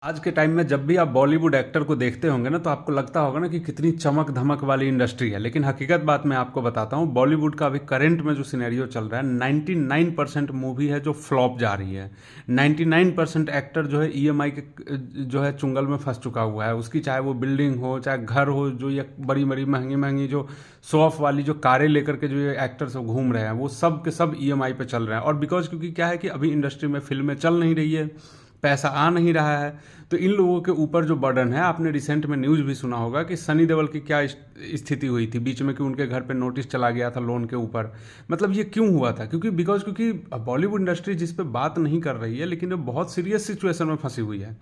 आज के टाइम में जब भी आप बॉलीवुड एक्टर को देखते होंगे ना, तो आपको लगता होगा ना कि कितनी चमक धमक वाली इंडस्ट्री है। लेकिन हकीकत बात मैं आपको बताता हूँ, बॉलीवुड का अभी करंट में जो सिनेरियो चल रहा है, 99% मूवी है जो फ्लॉप जा रही है। 99% एक्टर जो है ईएमआई के जो है चुंगल में फंस चुका हुआ है। उसकी चाहे वो बिल्डिंग हो, चाहे घर हो, जो ये बड़ी बड़ी महंगी महंगी जो शो ऑफ वाली जो कारें लेकर के जो ये एक्टर सब घूम रहे हैं, वो सब के सब ईएमआई पे चल रहे हैं। और बिकॉज क्योंकि क्या है कि अभी इंडस्ट्री में फिल्में चल नहीं रही है, पैसा आ नहीं रहा है, तो इन लोगों के ऊपर जो बर्डन है, आपने रिसेंट में न्यूज़ भी सुना होगा कि सनी देओल की क्या स्थिति हुई थी बीच में कि उनके घर पे नोटिस चला गया था लोन के ऊपर। मतलब ये क्यों हुआ था? क्योंकि बॉलीवुड इंडस्ट्री जिस पे बात नहीं कर रही है, लेकिन वो बहुत सीरियस सिचुएशन में फंसी हुई है।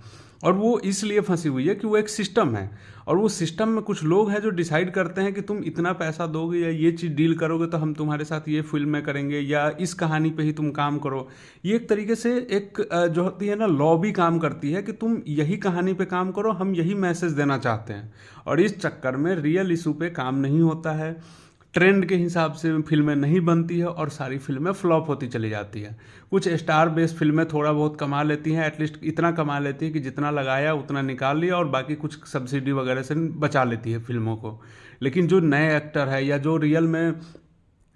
और वो इसलिए फंसी हुई है कि वो एक सिस्टम है, और वो सिस्टम में कुछ लोग हैं जो डिसाइड करते हैं कि तुम इतना पैसा दोगे या ये चीज़ डील करोगे तो हम तुम्हारे साथ ये फिल्में करेंगे, या इस कहानी पे ही तुम काम करो। ये एक तरीके से एक जो होती है ना, लॉबी काम करती है कि तुम यही कहानी पे काम करो, हम यही मैसेज देना चाहते हैं। और इस चक्कर में रियल इशू पे काम नहीं होता है, ट्रेंड के हिसाब से फिल्में नहीं बनती है, और सारी फिल्में फ्लॉप होती चली जाती है। कुछ स्टार बेस्ड फिल्में थोड़ा बहुत कमा लेती हैं, एटलीस्ट इतना कमा लेती है कि जितना लगाया उतना निकाल लिया, और बाकी कुछ सब्सिडी वगैरह से बचा लेती है फिल्मों को। लेकिन जो नए एक्टर है, या जो रियल में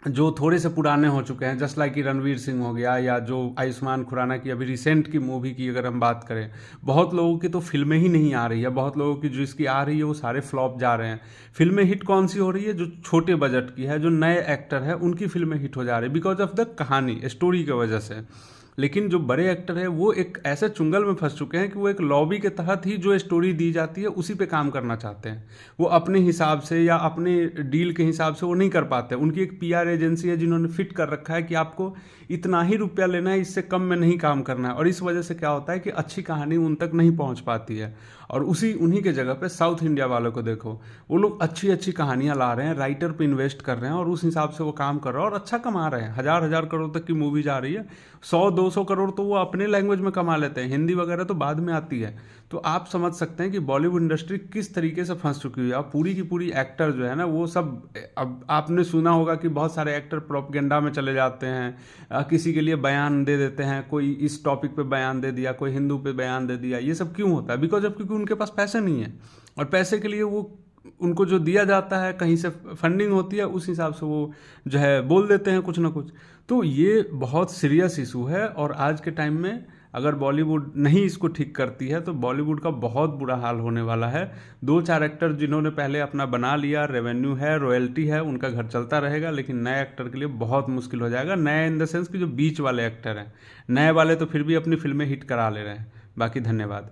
जो थोड़े से पुराने हो चुके हैं, जस्ट लाइक कि रणवीर सिंह हो गया, या जो आयुष्मान खुराना की अभी रिसेंट की मूवी की अगर हम बात करें, बहुत लोगों की तो फिल्में ही नहीं आ रही है। बहुत लोगों की जो इसकी आ रही है वो सारे फ्लॉप जा रहे हैं। फिल्में हिट कौन सी हो रही है? जो छोटे बजट की है, जो नए एक्टर है, उनकी फिल्में हिट हो जा रही है बिकॉज ऑफ द कहानी, स्टोरी की वजह से। लेकिन जो बड़े एक्टर हैं वो एक ऐसे चुंगल में फंस चुके हैं कि वो एक लॉबी के तहत ही जो स्टोरी दी जाती है उसी पे काम करना चाहते हैं। वो अपने हिसाब से या अपने डील के हिसाब से वो नहीं कर पाते। उनकी एक पीआर एजेंसी है जिन्होंने फिट कर रखा है कि आपको इतना ही रुपया लेना है, इससे कम में नहीं काम करना है। और इस वजह से क्या होता है कि अच्छी कहानी उन तक नहीं पहुंच पाती है। और उन्हीं के जगह पे साउथ इंडिया वालों को देखो, वो लोग अच्छी अच्छी कहानियां ला रहे हैं, राइटर पे इन्वेस्ट कर रहे हैं, और उस हिसाब से वो काम कर रहे हैं और अच्छा कमा रहे हैं। हजार हजार करोड़ तक की मूवी जा रही है। 100-200 करोड़ तो वो अपने लैंग्वेज में कमा लेते हैं, हिंदी वगैरह तो बाद में आती है। तो आप समझ सकते हैं कि बॉलीवुड इंडस्ट्री किस तरीके से फंस चुकी हुई है। अब पूरी की पूरी एक्टर जो है ना, वो सब, अब आपने सुना होगा कि बहुत सारे एक्टर प्रोपगेंडा में चले जाते हैं, किसी के लिए बयान दे देते हैं, कोई इस टॉपिक पे बयान दे दिया, कोई हिंदू पे बयान दे दिया। ये सब क्यों होता है? बिकॉज ऑफ क्योंकि उनके पास पैसे नहीं है, और पैसे के लिए वो, उनको जो दिया जाता है, कहीं से फंडिंग होती है, उस हिसाब से वो जो है बोल देते हैं कुछ ना कुछ। तो ये बहुत सीरियस इशू है, और आज के टाइम में अगर बॉलीवुड नहीं इसको ठीक करती है तो बॉलीवुड का बहुत बुरा हाल होने वाला है। दो चार एक्टर जिन्होंने पहले अपना बना लिया, रेवेन्यू है, रॉयल्टी है, उनका घर चलता रहेगा, लेकिन नए एक्टर के लिए बहुत मुश्किल हो जाएगा। नए इन द सेंस कि जो बीच वाले एक्टर हैं, नए वाले तो फिर भी अपनी फिल्में हिट करा ले रहे हैं। बाकी धन्यवाद।